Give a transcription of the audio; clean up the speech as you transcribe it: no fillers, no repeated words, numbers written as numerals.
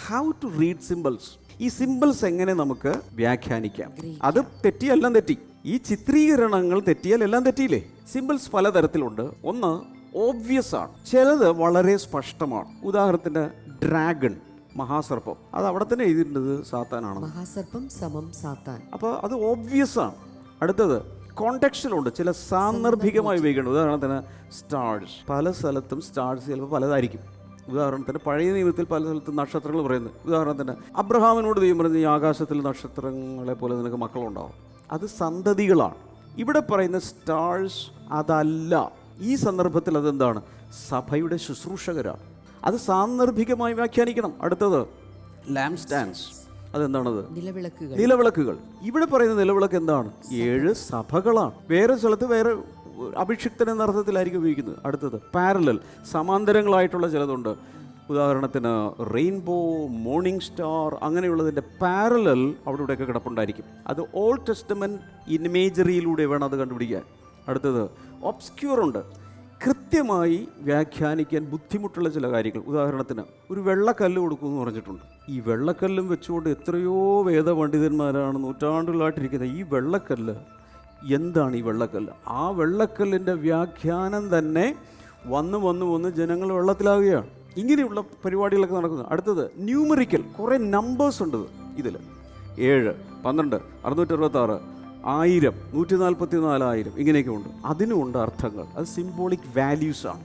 How to read simples. ഈ simples എങ്ങനെ നമുക്ക് വ്യാഖ്യാനിക്കാം. അത് തെറ്റിയെല്ലാം തെറ്റി. ഈ ചിത്രീകരണങ്ങൾ തെറ്റിയാൽ എല്ലാം തെറ്റിയില്ലേ. സിമ്പിൾസ് പലതരത്തിലുണ്ട്. ഒന്ന് ഓബ്വിയസ് ആണ്, ചിലത് വളരെ സ്പഷ്ടമാണ്. ഉദാഹരണത്തിന് ഡ്രാഗൺ, മഹാസർപ്പം, അത് അവിടെ തന്നെ എഴുതിയിട്ടുണ്ട് സാത്താനാണ്. മഹാസർപ്പം സമം സാത്താൻ. അപ്പോൾ അത് ഓബ്വിയസ് ആണ്. അടുത്തത് കോണ്ടെക്സ്റ്റിലുണ്ട്, ചില സാന്ദർഭികമായി ഉപയോഗിക്കേണ്ടത്. ഉദാഹരണത്തിന് സ്റ്റാർസ്, പല സ്ഥലത്തും സ്റ്റാർസ് ചിലപ്പോൾ പലതായിരിക്കും. ഉദാഹരണത്തിന് പഴയ നിയമത്തിൽ പല സ്ഥലത്തും നക്ഷത്രങ്ങൾ പറയുന്നത്. ഉദാഹരണത്തിന് അബ്രഹാമിനോട് ദൈവം പറഞ്ഞു, ഈ ആകാശത്തിൽ നക്ഷത്രങ്ങളെ പോലെ നിനക്ക് മക്കളുണ്ടാവും. അത് സന്തതികളാണ്. ഇവിടെ പറയുന്ന സ്റ്റാർസ് അതല്ല. ഈ സന്ദർഭത്തിൽ അതെന്താണ്? സഭയുടെ ശുശ്രൂഷകരാണ്. അത് സാന്ദർഭികമായി വ്യാഖ്യാനിക്കണം. അടുത്തത് ലാംപ് സ്റ്റാൻഡ്സ്, അതെന്താണത്? നിലവിളക്കുകൾ. ഇവിടെ പറയുന്ന നിലവിളക്ക് എന്താണ്? 7 സഭകളാണ്. വേറെ സ്ഥലത്ത് വേറെ അഭിഷിക്തൻ എന്ന അർത്ഥത്തിലായിരിക്കും ഉപയോഗിക്കുന്നത്. അടുത്തത് പാരലൽ, സമാന്തരങ്ങളായിട്ടുള്ള ചിലതുണ്ട്. ഉദാഹരണത്തിന് റെയിൻബോ, മോർണിംഗ് സ്റ്റാർ, അങ്ങനെയുള്ളതിൻ്റെ പാരലൽ അവിടെ ഇവിടെയൊക്കെ കിടപ്പുണ്ടായിരിക്കും. അത് ഓൾഡ് ടെസ്റ്റമെൻറ്റ് ഇമേജറിയിലൂടെ വേണം അത് കണ്ടുപിടിക്കാൻ. അടുത്തത് ഒബ്സ്ക്യൂർ ഉണ്ട്, കൃത്യമായി വ്യാഖ്യാനിക്കാൻ ബുദ്ധിമുട്ടുള്ള ചില കാര്യങ്ങൾ. ഉദാഹരണത്തിന് ഒരു വെള്ളക്കല്ല് കൊടുക്കുമെന്ന് പറഞ്ഞിട്ടുണ്ട്. ഈ വെള്ളക്കല്ലും വെച്ചുകൊണ്ട് എത്രയോ വേദപണ്ഡിതന്മാരാണ് നൂറ്റാണ്ടുകളായിട്ടിരിക്കുന്നത്. ഈ വെള്ളക്കല്ല് എന്താണ്? ഈ വെള്ളക്കല്ല്, ആ വെള്ളക്കല്ലിൻ്റെ വ്യാഖ്യാനം തന്നെ വന്ന് ജനങ്ങൾ വെള്ളത്തിലാവുകയാണ്. ഇങ്ങനെയുള്ള പരിപാടികളൊക്കെ നടക്കുന്നത്. അടുത്തത് ന്യൂമറിക്കൽ, കുറേ നമ്പേഴ്സ് ഉണ്ട് ഇതിൽ. 7, 12, 666, 1000, 144,000 ഇങ്ങനെയൊക്കെ ഉണ്ട്. അതിനുമുണ്ട് അർത്ഥങ്ങൾ. അത് സിംബോളിക് വാല്യൂസാണ്.